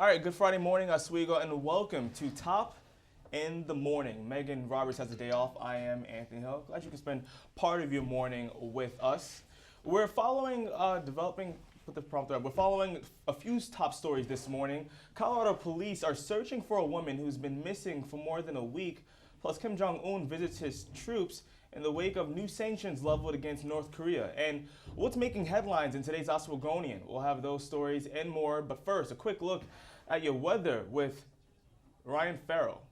All right, good Friday morning, Oswego, and welcome to Top in the Morning. Megan Roberts has a day off. I am Anthony Hill. Glad you can spend part of your morning with us. We're following, put the prompter up. We're following a few top stories this morning. Colorado police are searching for a woman who's been missing for more than a week. Plus, Kim Jong-un visits his troops in the wake of new sanctions leveled against North Korea. And what's making headlines in today's Oswegonian? We'll have those stories and more. But first, a quick look at your weather with Ryan Farrell.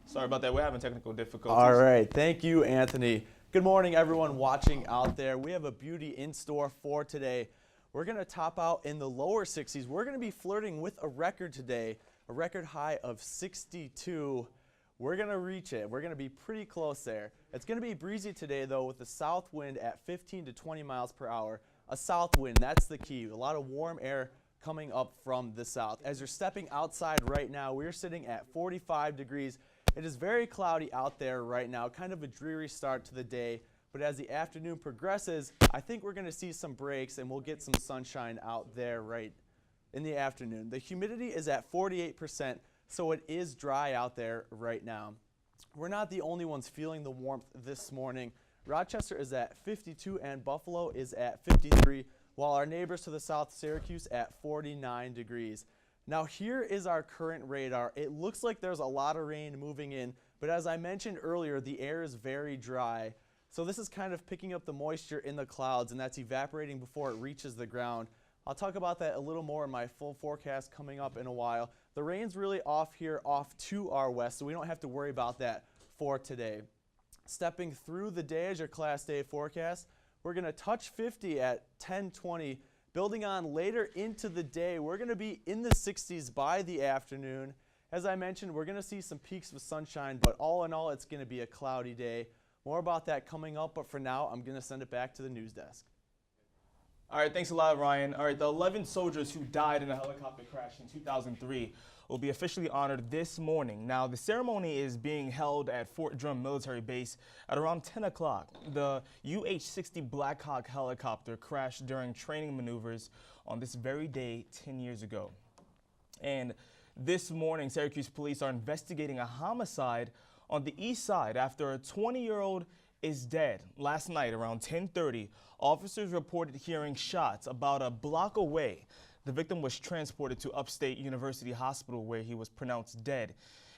Sorry about that. We're having technical difficulties. All right. Thank you, Anthony. Good morning, everyone watching out there. We have a beauty in store for today. We're going to top out in the lower 60s. We're going to be flirting with a record today, a record high of 62. We're going to reach it. We're going to be pretty close there. It's going to be breezy today, though, with the south wind at 15 to 20 miles per hour. A south wind, that's the key. A lot of warm air coming up from the south. As you're stepping outside right now, we're sitting at 45 degrees. It is very cloudy out there right now, kind of a dreary start to the day. But as the afternoon progresses, I think we're going to see some breaks and we'll get some sunshine out there right in the afternoon. The humidity is at 48%, so it is dry out there right now. We're not the only ones feeling the warmth this morning. Rochester is at 52 and Buffalo is at 53, while our neighbors to the south, Syracuse, at 49 degrees. Now here is our current radar. It looks like there's a lot of rain moving in, but as I mentioned earlier, the air is very dry. So this is kind of picking up the moisture in the clouds, and that's evaporating before it reaches the ground. I'll talk about that a little more in my full forecast coming up in a while. The rain's really off here, off to our west, so we don't have to worry about that for today. Stepping through the day as your class day forecast, we're going to touch 50 at 10:20. Building on later into the day, we're going to be in the 60s by the afternoon. As I mentioned, we're going to see some peaks of sunshine, but all in all, it's going to be a cloudy day. More about that coming up, but for now, I'm going to send it back to the news desk. All right, thanks a lot, Ryan. All right, the 11 soldiers who died in a helicopter crash in 2003 will be officially honored this morning. Now, the ceremony is being held at Fort Drum Military Base at around 10 o'clock. The UH-60 Black Hawk helicopter crashed during training maneuvers on this very day 10 years ago. And this morning, Syracuse police are investigating a homicide on the east side after a 20-year-old is dead. Last night around 10:30, officers reported hearing shots about a block away. The victim was transported to Upstate University Hospital where he was pronounced dead.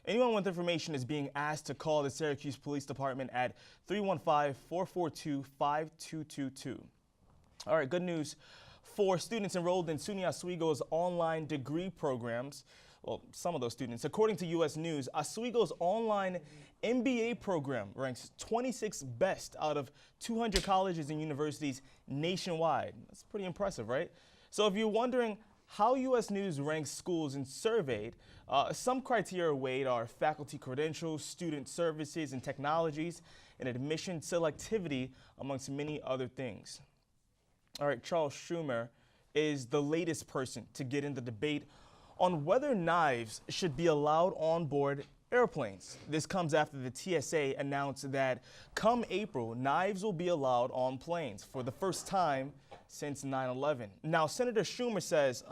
Anyone with information is being asked to call the Syracuse Police Department at 315-442-5222. All right, good news for students enrolled in SUNY Oswego's online degree programs. Well, some of those students. According to U.S. News, Oswego's online MBA program ranks 26th best out of 200 colleges and universities nationwide. That's pretty impressive, right? So if you're wondering how U.S. News ranks schools and surveyed, some criteria weighed are faculty credentials, student services and technologies, and admission selectivity, amongst many other things. All right, Charles Schumer is the latest person to get in the debate on whether knives should be allowed on board airplanes. This comes after the TSA announced that come April, knives will be allowed on planes for the first time since 9/11. Now, Senator Schumer says,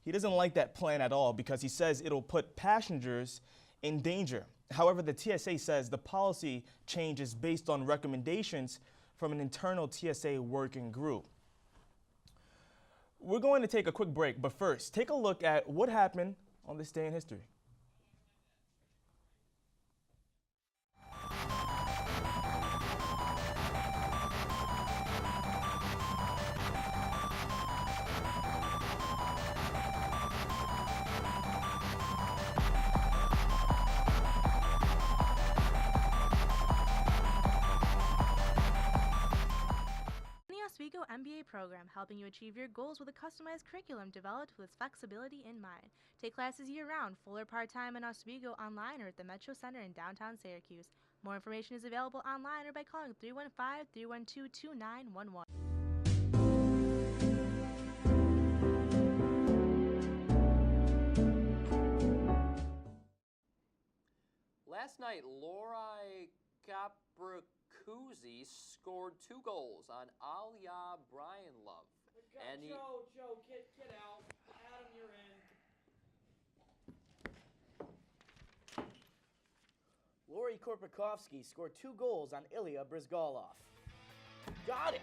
he doesn't like that plan at all because he says it'll put passengers in danger. However, the TSA says the policy change is based on recommendations from an internal TSA working group. We're going to take a quick break, but first, take a look at what happened on this day in history. Oswego MBA program, helping you achieve your goals with a customized curriculum developed with flexibility in mind. Take classes year-round, full or part-time in Oswego, online or at the Metro Center in downtown Syracuse. More information is available online or by calling 315-312-2911. Last night, Lori Capra Kuzi scored 2 goals on Aliyah Brian Love. And Joe, get out. Adam, you're in. Lori Korpakovsky scored 2 goals on Ilya Brizgalov. Got it!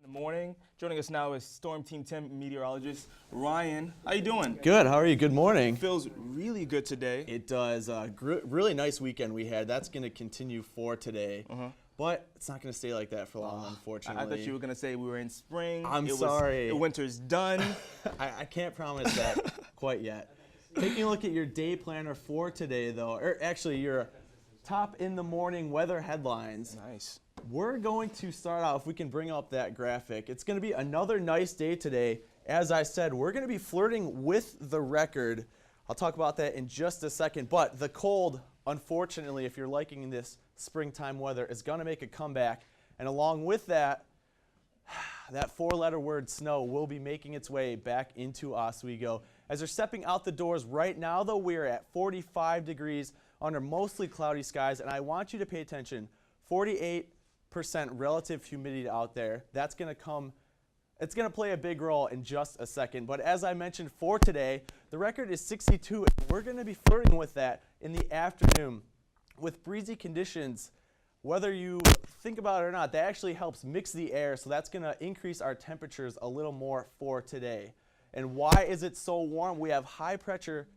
In the morning. Joining us now is Storm Team 10 meteorologist Ryan. How you doing? Good. How are you? Good morning. Feels really good today. It does. Really nice weekend we had. That's going to continue for today. But it's not going to stay like that for long, unfortunately. I thought you were going to say we were in spring. I'm sorry. The winter's done. I can't promise that quite yet. Taking a look at your day planner for today, though, or actually your top in the morning weather headlines. Nice. We're going to start out, if we can bring up that graphic. It's going to be another nice day today. As I said, we're going to be flirting with the record. I'll talk about that in just a second. But the cold, unfortunately, if you're liking this springtime weather, is going to make a comeback. And along with that, that 4-letter word snow will be making its way back into Oswego. As they're stepping out the doors right now, though, we're at 45 degrees under mostly cloudy skies. And I want you to pay attention. 48% relative humidity out there. That's going to come, it's going to play a big role in just a second. But as I mentioned for today, the record is 62, and we're going to be flirting with that in the afternoon. With breezy conditions, whether you think about it or not, that actually helps mix the air, so that's going to increase our temperatures a little more for today. And why is it so warm? We have high pressure,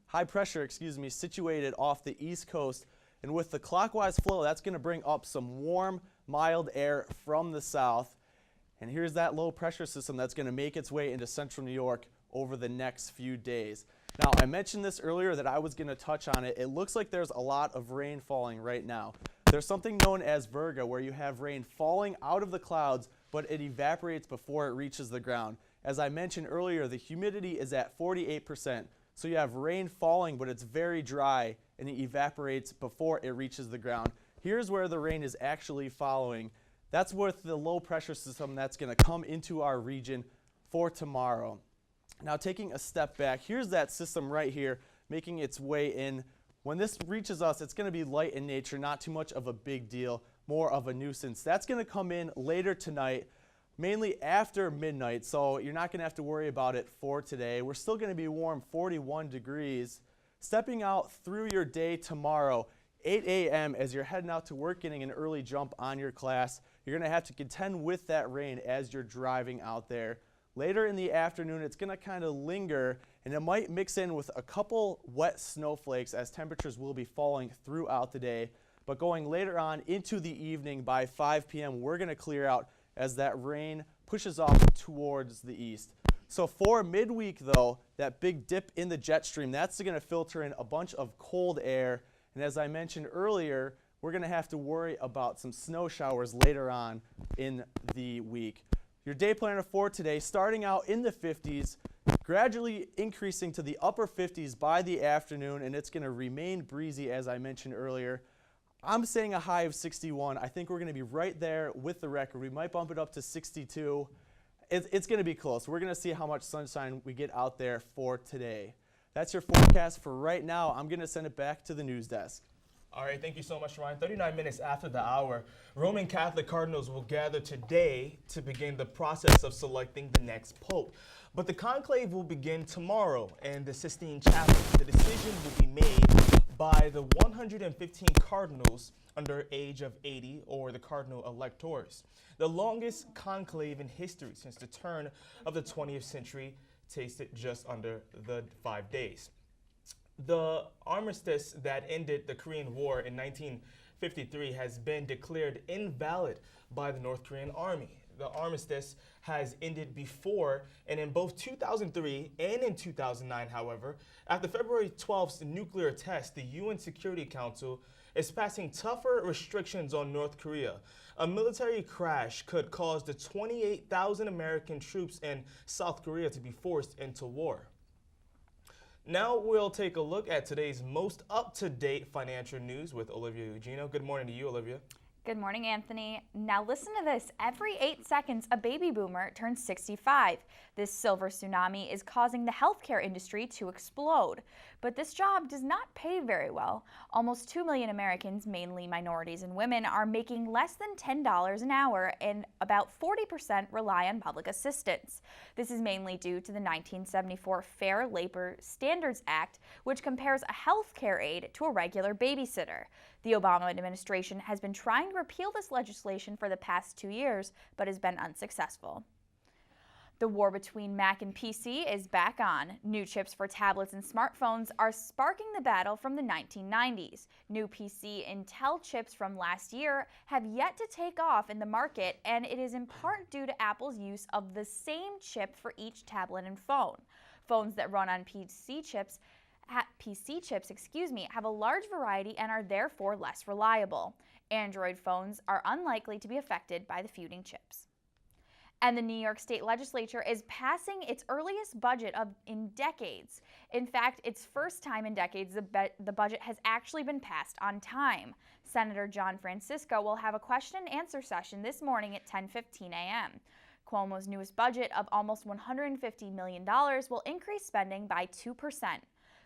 situated off the east coast. And with the clockwise flow, that's going to bring up some warm, mild air from the south. And here's that low pressure system that's going to make its way into central New York over the next few days. Now, I mentioned this earlier that I was going to touch on it. It looks like there's a lot of rain falling right now. There's something known as virga, where you have rain falling out of the clouds, but it evaporates before it reaches the ground. As I mentioned earlier, the humidity is at 48%. So you have rain falling, but it's very dry, and it evaporates before it reaches the ground. Here's where the rain is actually following. That's with the low pressure system that's going to come into our region for tomorrow. Now, taking a step back, here's that system right here making its way in. When this reaches us, it's going to be light in nature, not too much of a big deal, more of a nuisance. That's going to come in later tonight, mainly after midnight, so you're not going to have to worry about it for today. We're still going to be warm, 41 degrees. Stepping out through your day tomorrow, 8 a.m. as you're heading out to work, getting an early jump on your class, you're going to have to contend with that rain as you're driving out there. Later in the afternoon, it's going to kind of linger, and it might mix in with a couple wet snowflakes as temperatures will be falling throughout the day. But going later on into the evening by 5 p.m., we're going to clear out as that rain pushes off towards the east. So for midweek, though, that big dip in the jet stream, that's going to filter in a bunch of cold air. And as I mentioned earlier, we're going to have to worry about some snow showers later on in the week. Your day planner for today, starting out in the 50s, gradually increasing to the upper 50s by the afternoon, and it's going to remain breezy, as I mentioned earlier. I'm saying a high of 61. I think we're going to be right there with the record. We might bump it up to 62. It's going to be close. We're going to see how much sunshine we get out there for today. That's your forecast for right now. I'm going to send it back to the news desk. All right, thank you so much, Ryan. 39 minutes after the hour, Roman Catholic cardinals will gather today to begin the process of selecting the next pope. But the conclave will begin tomorrow in the Sistine Chapel. The decision will be made by the 115 cardinals under age of 80, or the cardinal electors. The longest conclave in history since the turn of the 20th century, tasted just under the 5 days. The armistice that ended the Korean War in 1953 has been declared invalid by the North Korean army. The armistice has ended before, and in both 2003 and in 2009, however, after February 12th's nuclear test, the UN Security Council is passing tougher restrictions on North Korea. A military crash could cause the 28,000 American troops in South Korea to be forced into war. Now we'll take a look at today's most up-to-date financial news with Olivia Eugenio. Good morning to you, Olivia. Good morning, Anthony. Now listen to this. Every 8 seconds, a baby boomer turns 65. This silver tsunami is causing the healthcare industry to explode. But this job does not pay very well. Almost 2 million Americans, mainly minorities and women, are making less than $10 an hour, and about 40% rely on public assistance. This is mainly due to the 1974 Fair Labor Standards Act, which compares a healthcare aide to a regular babysitter. The Obama administration has been trying to repeal this legislation for the past 2 years, but has been unsuccessful. The war between Mac and PC is back on. New chips for tablets and smartphones are sparking the battle from the 1990s. New PC Intel chips from last year have yet to take off in the market, and it is in part due to Apple's use of the same chip for each tablet and phone. Phones that run on PC chips have a large variety and are therefore less reliable. Android phones are unlikely to be affected by the feuding chips. And the New York State Legislature is passing its earliest budget in decades. In fact, it's first time in decades the budget has actually been passed on time. Senator John Francisco will have a question and answer session this morning at 10:15 a.m. Cuomo's newest budget of almost $150 million will increase spending by 2%.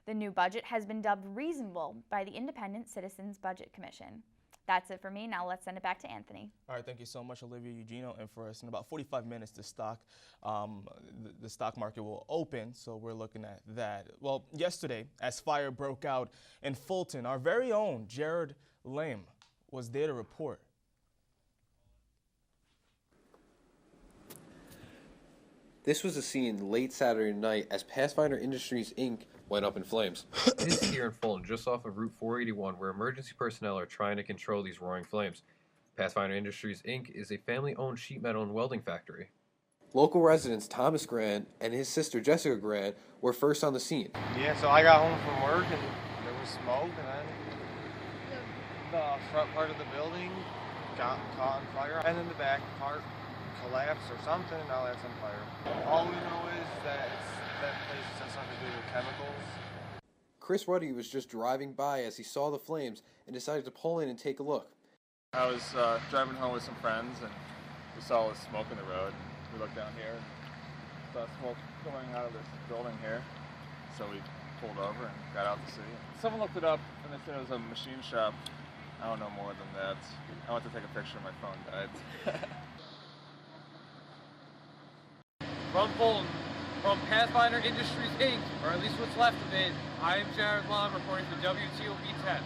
The new budget has been dubbed reasonable by the Independent Citizens Budget Commission. That's it for me. Now let's send it back to Anthony. All right, thank you so much, Olivia Eugenio. And for us, in about 45 minutes, the stock market will open, so we're looking at that. Well, yesterday, as fire broke out in Fulton, our very own Jared Lame was there to report. This was a scene late Saturday night as Pathfinder Industries, Inc. went up in flames. This is here in Fulton, just off of Route 481, where emergency personnel are trying to control these roaring flames. Pathfinder Industries, Inc. is a family-owned sheet metal and welding factory. Local residents Thomas Grant and his sister Jessica Grant were first on the scene. Yeah, so I got home from work and there was smoke, and then the front part of the building got caught on fire, and then the back part collapsed or something, and now that's on fire. All we know is that that place has something to do with chemicals. Chris Ruddy was just driving by as he saw the flames and decided to pull in and take a look. I was driving home with some friends, and we saw all this smoke in the road. We looked down here and saw smoke coming out of this building here, so we pulled over and got out to see. Someone looked it up, and they said it was a machine shop. I don't know more than that. I went to take a picture, my phone died. From Fulton, from Pathfinder Industries, Inc., or at least what's left of it, I am Jared Lom reporting for WTOP 10.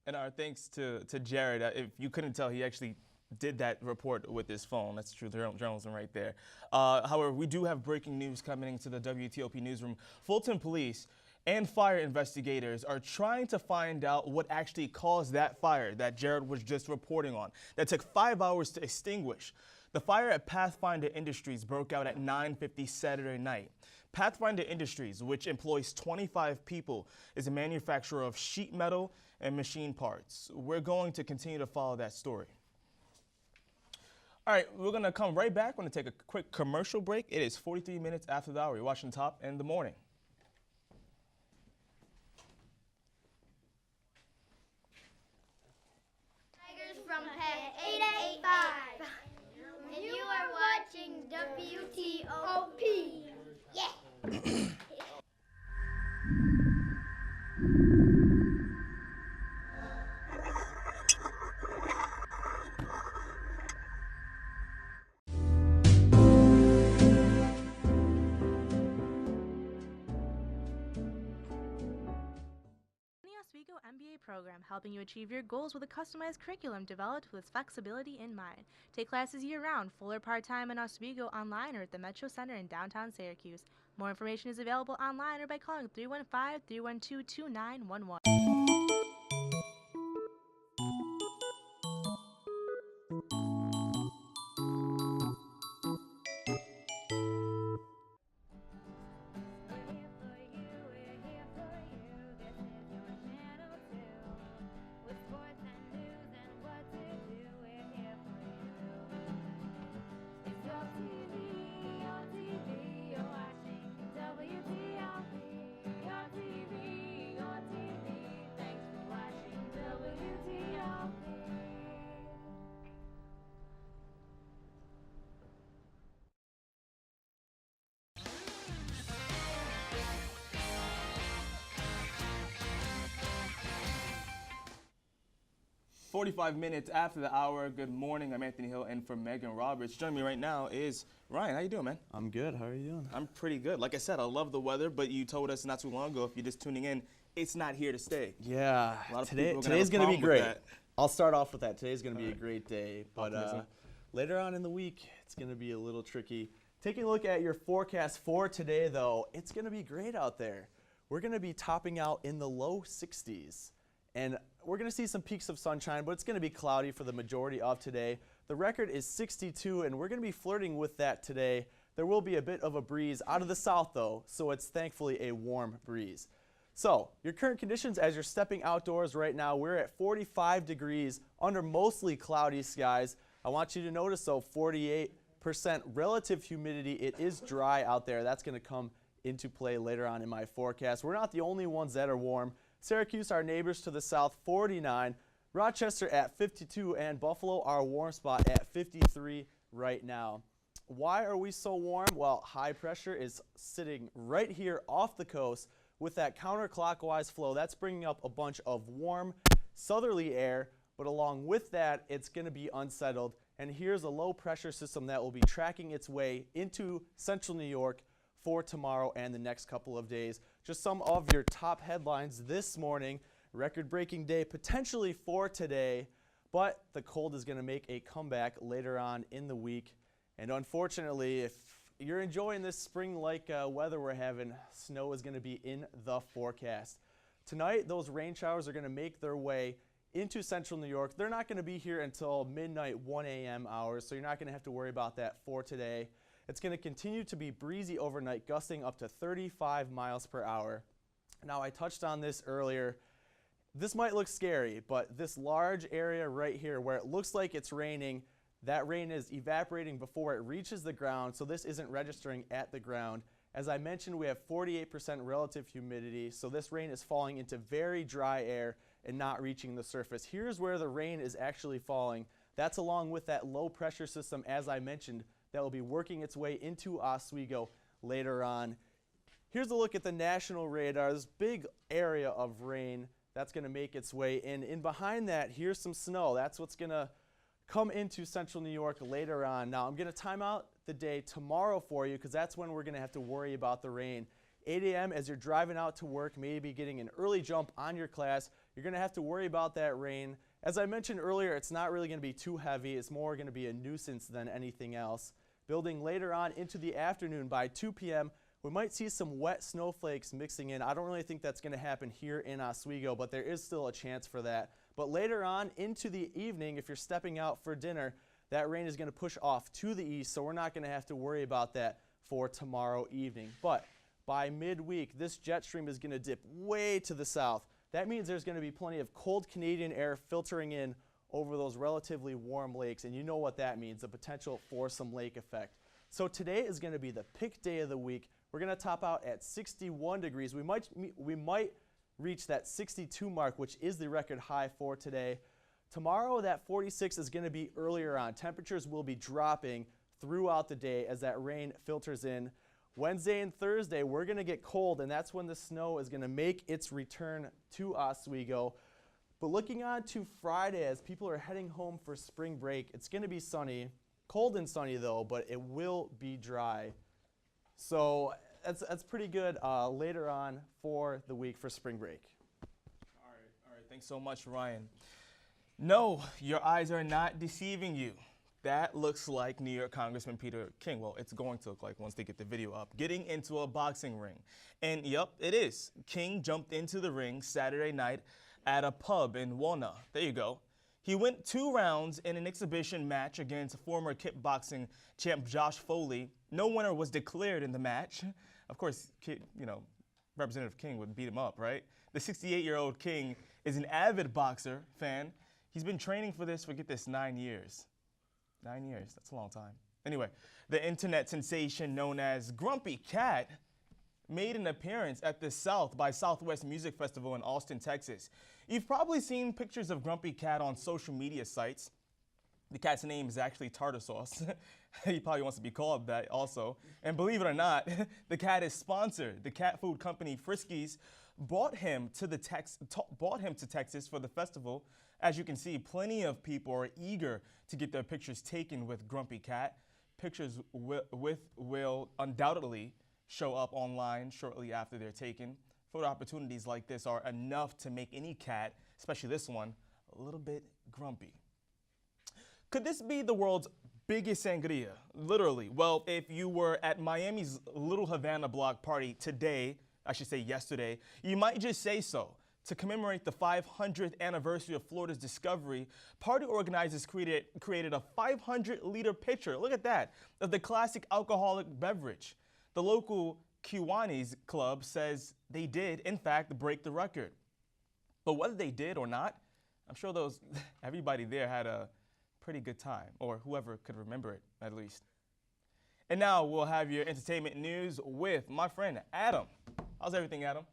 And our thanks to Jared. If you couldn't tell, he actually did that report with his phone. That's true journalism right there. However, we do have breaking news coming into the WTOP newsroom. Fulton police and fire investigators are trying to find out what actually caused that fire that Jared was just reporting on. That took 5 hours to extinguish. The fire at Pathfinder Industries broke out at 9:50 Saturday night. Pathfinder Industries, which employs 25 people, is a manufacturer of sheet metal and machine parts. We're going to continue to follow that story. All right, we're going to come right back. We're going to take a quick commercial break. It is 43 minutes after the hour. You're watching Top in the Morning. From Pack 885. And you are watching WTOP. Yeah. Oswego MBA program, helping you achieve your goals with a customized curriculum developed with flexibility in mind. Take classes year-round, full or part-time in Oswego, online or at the Metro Center in downtown Syracuse. More information is available online or by calling 315-312-2911. 45 minutes after the hour. Good morning. I'm Anthony Hill, and for Megan Roberts. Joining me right now is Ryan. How you doing, man? I'm good. How are you doing? I'm pretty good. Like I said, I love the weather, but you told us not too long ago, if you're just tuning in, it's not here to stay. Yeah. A lot of Today's going to be great. I'll start off with that. Today's going to be a great day, but later on in the week, it's going to be a little tricky. Taking a look at your forecast for today, though, it's going to be great out there. We're going to be topping out in the low 60s. And we're going to see some peaks of sunshine, but it's going to be cloudy for the majority of today. The record is 62, and we're going to be flirting with that today. There will be a bit of a breeze out of the south, though, so it's thankfully a warm breeze. So, your current conditions as you're stepping outdoors right now, we're at 45 degrees under mostly cloudy skies. I want you to notice, though, 48% relative humidity. It is dry out there. That's going to come into play later on in my forecast. We're not the only ones that are warm. Syracuse, our neighbors to the south, 49. Rochester at 52, and Buffalo, our warm spot, at 53 right now. Why are we so warm? Well, high pressure is sitting right here off the coast with that counterclockwise flow. That's bringing up a bunch of warm southerly air, but along with that, it's going to be unsettled. And here's a low pressure system that will be tracking its way into central New York for tomorrow and the next couple of days. Just some of your top headlines this morning. Record-breaking day potentially for today, but the cold is going to make a comeback later on in the week. And unfortunately, if you're enjoying this spring-like weather we're having, snow is going to be in the forecast. Tonight, those rain showers are going to make their way into central New York. They're not going to be here until midnight, 1 a.m. hours, so you're not going to have to worry about that for today. It's going to continue to be breezy overnight, gusting up to 35 miles per hour. Now, I touched on this earlier. This might look scary, but this large area right here where it looks like it's raining, that rain is evaporating before it reaches the ground, so this isn't registering at the ground. As I mentioned, we have 48% relative humidity, so this rain is falling into very dry air and not reaching the surface. Here's where the rain is actually falling. That's along with that low pressure system, as I mentioned, that will be working its way into Oswego later on. Here's a look at the national radar. This big area of rain that's going to make its way in. And behind that, here's some snow. That's what's going to come into central New York later on. Now, I'm going to time out the day tomorrow for you because that's when we're going to have to worry about the rain. 8 a.m. as you're driving out to work, maybe getting an early jump on your class, you're going to have to worry about that rain. As I mentioned earlier, it's not really going to be too heavy. It's more going to be a nuisance than anything else. Building later on into the afternoon by 2 p.m., we might see some wet snowflakes mixing in. I don't really think that's going to happen here in Oswego, but there is still a chance for that. But later on into the evening, if you're stepping out for dinner, that rain is going to push off to the east, so we're not going to have to worry about that for tomorrow evening. But by midweek, this jet stream is going to dip way to the south. That means there's going to be plenty of cold Canadian air filtering in over those relatively warm lakes, and you know what that means, the potential for some lake effect. So today is going to be the pick day of the week. We're going to top out at 61 degrees. We might reach that 62 mark, which is the record high for today. Tomorrow, that 46 is going to be earlier on. Temperatures will be dropping throughout the day as that rain filters in. Wednesday and Thursday, we're going to get cold, and that's when the snow is going to make its return to Oswego. But looking on to Friday, as people are heading home for spring break, it's going to be sunny. Cold and sunny, though, but it will be dry. So that's pretty good later on for the week for spring break. All right. Thanks so much, Ryan. No, your eyes are not deceiving you. That looks like New York Congressman Peter King. Well, it's going to look like once they get the video up. Getting into a boxing ring. And yep, it is. King jumped into the ring Saturday night at a pub in Walnut. There you go. He went 2 rounds in an exhibition match against former kickboxing champ Josh Foley. No winner was declared in the match. Of course, Representative King would beat him up, right? The 68-year-old King is an avid boxer fan. He's been training for this for, get this, 9 years. 9 years, that's a long time. Anyway, the internet sensation known as Grumpy Cat made an appearance at the South by Southwest Music Festival in Austin, Texas. You've probably seen pictures of Grumpy Cat on social media sites. The cat's name is actually Tartar Sauce. He probably wants to be called that also. And believe it or not, the cat is sponsored. The cat food company Friskies brought him to Texas for the festival. As you can see, plenty of people are eager to get their pictures taken with Grumpy Cat. Pictures will undoubtedly show up online shortly after they're taken. Photo opportunities like this are enough to make any cat, especially this one, a little bit grumpy. Could this be the world's biggest sangria? Literally. Well, if you were at Miami's Little Havana block party today, I should say yesterday, you might just say so. To commemorate the 500th anniversary of Florida's discovery, party organizers created a 500-liter pitcher, look at that, of the classic alcoholic beverage. The local Kiwanis Club says they did, in fact, break the record. But whether they did or not, I'm sure everybody there had a pretty good time, or whoever could remember it, at least. And now we'll have your entertainment news with my friend Adam. How's everything, Adam?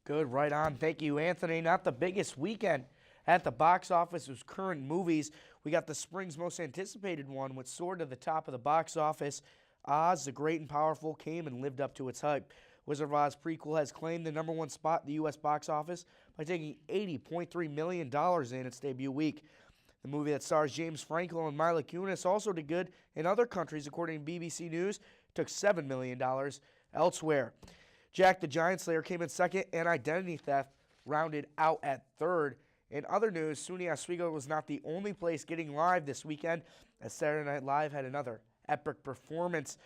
Good, right on. Thank you, Anthony. Not the biggest weekend at the box office was current movies. We got the spring's most anticipated one, which soared to the top of the box office. Oz, the Great and Powerful, came and lived up to its hype. Wizard of Oz prequel has claimed the #1 spot in the U.S. box office by taking $80.3 million in its debut week. The movie that stars James Franco and Mila Kunis also did good in other countries, according to BBC News. Took $7 million elsewhere. Jack the Giant Slayer came in second, and Identity Theft rounded out at third. In other news, SUNY Oswego was not the only place getting live this weekend, as Saturday Night Live had another epic performance.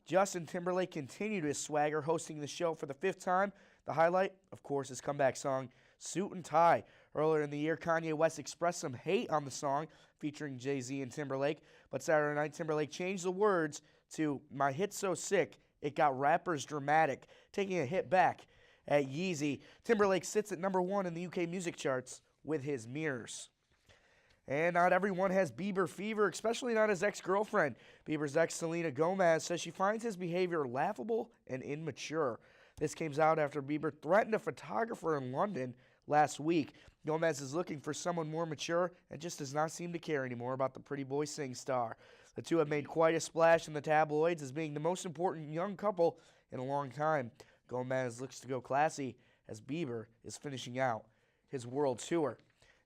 Justin Timberlake continued his swagger, hosting the show for the 5th time. The highlight, of course, his comeback song, Suit and Tie. Earlier in the year, Kanye West expressed some hate on the song featuring Jay-Z and Timberlake, but Saturday night, Timberlake changed the words to "My hit's so sick, it got rappers dramatic," taking a hit back at Yeezy. Timberlake sits at #1 in the UK music charts with his Mirrors. And not everyone has Bieber fever, especially not his ex-girlfriend. Bieber's ex, Selena Gomez, says she finds his behavior laughable and immature. This came out after Bieber threatened a photographer in London last week. Gomez is looking for someone more mature and just does not seem to care anymore about the pretty boy sing star. The two have made quite a splash in the tabloids as being the most important young couple in a long time. Gomez looks to go classy as Bieber is finishing out his world tour.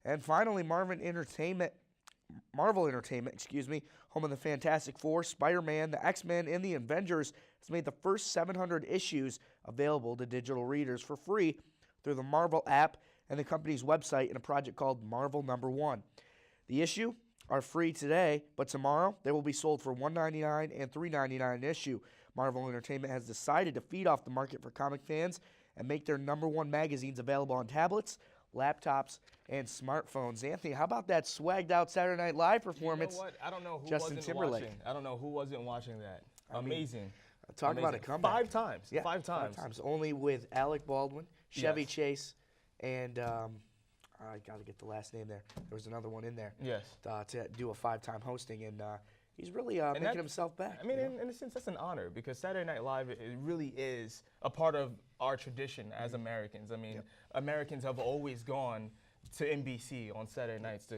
And finally, Marvel Entertainment, home of the Fantastic Four, Spider-Man, the X-Men, and the Avengers, has made the first 700 issues available to digital readers for free through the Marvel app and the company's website in a project called Marvel #1. The issue are free today, but tomorrow they will be sold for $1.99 and $3.99 an issue. Marvel Entertainment has decided to feed off the market for comic fans and make their #1 magazines available on tablets, laptops, and smartphones. Anthony, how about that swagged out Saturday Night Live performance? You know what? I don't know who Justin wasn't Timberlake. watching. I don't know who wasn't watching that. Amazing. Talk about a comeback. 5 times. Yeah, 5 times. 5 times. Only with Alec Baldwin, Chevy Yes. Chase, and I got to get the last name there. There was another one in there. Yes. To do a 5-time hosting, and he's really And making that- himself back. I mean, you know? in a sense, that's an honor because Saturday Night Live, it really is a part of our tradition as Americans. I mean, Americans have always gone to NBC on Saturday nights to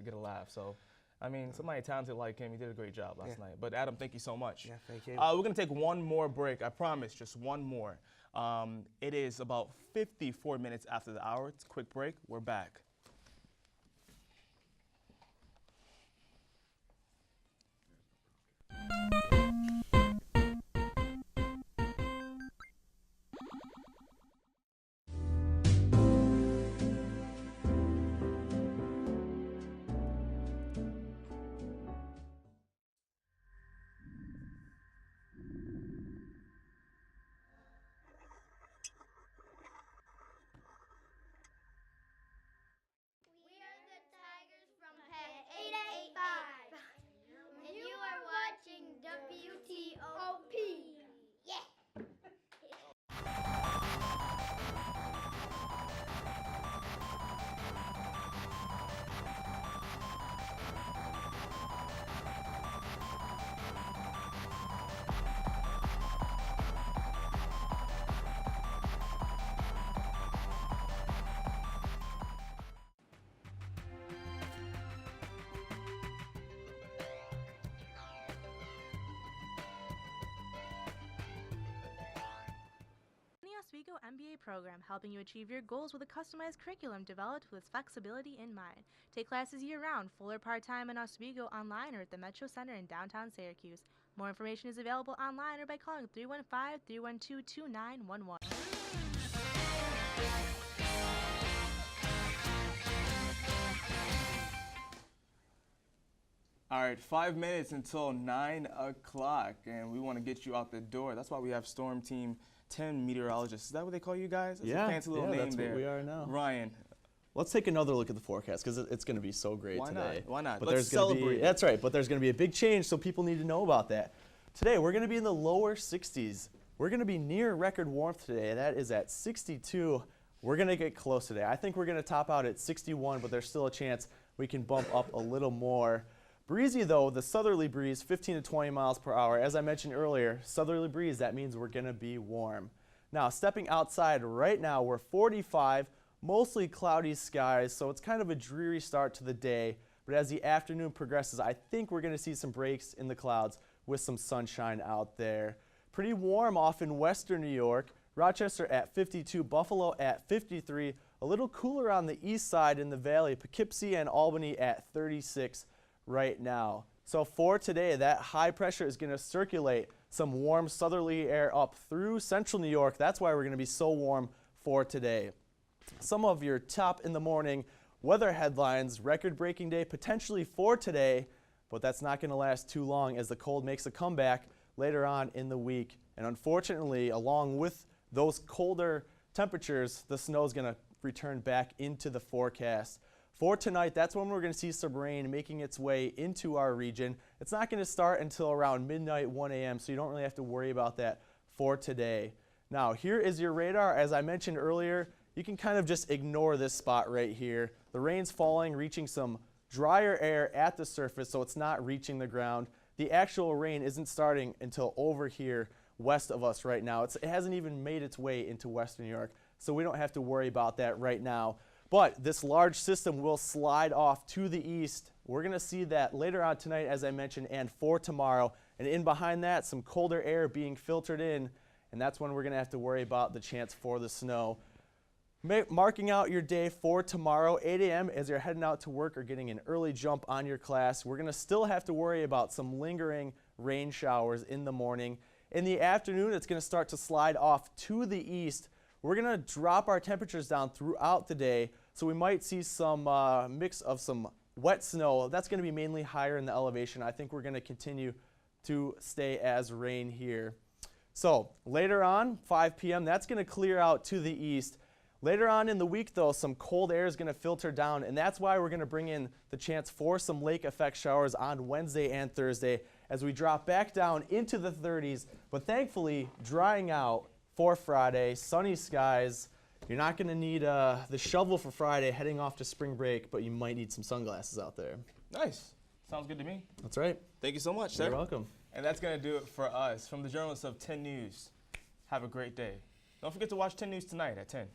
get a laugh. So, I mean, somebody talented like him, he did a great job last night. But Adam, thank you so much. Yeah, thank you. We're going to take one more break. I promise, just one more. It is about 54 minutes after the hour. It's a quick break. We're back. We are the Tigers from Pack 885. And you are watching WTOP. Oswego MBA program, helping you achieve your goals with a customized curriculum developed with flexibility in mind. Take classes year-round, full or part-time in Oswego, online or at the Metro Center in downtown Syracuse. More information is available online or by calling 315-312-2911. All right, 5 minutes until 9 o'clock, and we want to get you out the door. That's why we have Storm Team 10 meteorologists. Is that what they call you guys? That's a fancy little name that's there. what we are now. Ryan. Let's take another look at the forecast because it's going to be so great today. Why not? But Let's there's gonna celebrate. that's right, but there's going to be a big change, so people need to know about that. Today, we're going to be in the lower 60s. We're going to be near record warmth today. That is at 62. We're going to get close today. I think we're going to top out at 61, but there's still a chance we can bump up a little more. Breezy though, the southerly breeze, 15 to 20 miles per hour. As I mentioned earlier, southerly breeze, that means we're going to be warm. Now, stepping outside right now, we're 45, mostly cloudy skies, so it's kind of a dreary start to the day. But as the afternoon progresses, I think we're going to see some breaks in the clouds with some sunshine out there. Pretty warm off in western New York. Rochester at 52, Buffalo at 53. A little cooler on the east side in the valley. Poughkeepsie and Albany at 36 right now. So for today, that high pressure is going to circulate some warm southerly air up through central New York. That's why we're going to be so warm for today. Some of your top in the morning weather headlines: record-breaking day potentially for today, but that's not going to last too long as the cold makes a comeback later on in the week. And unfortunately, along with those colder temperatures, the snow is going to return back into the forecast. For tonight, that's when we're going to see some rain making its way into our region. It's not going to start until around midnight, 1 a.m., so you don't really have to worry about that for today. Now, here is your radar. As I mentioned earlier, you can kind of just ignore this spot right here. The rain's falling, reaching some drier air at the surface, so it's not reaching the ground. The actual rain isn't starting until over here west of us right now. It hasn't even made its way into western New York, so we don't have to worry about that right now. But this large system will slide off to the east. We're going to see that later on tonight, as I mentioned, and for tomorrow. And in behind that, some colder air being filtered in, and that's when we're going to have to worry about the chance for the snow. Marking out your day for tomorrow, 8 a.m. as you're heading out to work or getting an early jump on your class. We're going to still have to worry about some lingering rain showers in the morning. In the afternoon, it's going to start to slide off to the east. We're going to drop our temperatures down throughout the day, so we might see some mix of some wet snow. That's going to be mainly higher in the elevation. I think we're going to continue to stay as rain here. So later on, 5 p.m., that's going to clear out to the east. Later on in the week, though, some cold air is going to filter down, and that's why we're going to bring in the chance for some lake effect showers on Wednesday and Thursday as we drop back down into the 30s, but thankfully drying out for Friday. Sunny skies. You're not going to need the shovel for Friday heading off to spring break, but you might need some sunglasses out there. Nice. Sounds good to me. That's right. Thank you so much, sir. You're welcome. And that's going to do it for us. From the journalists of 10 News, have a great day. Don't forget to watch 10 News tonight at 10.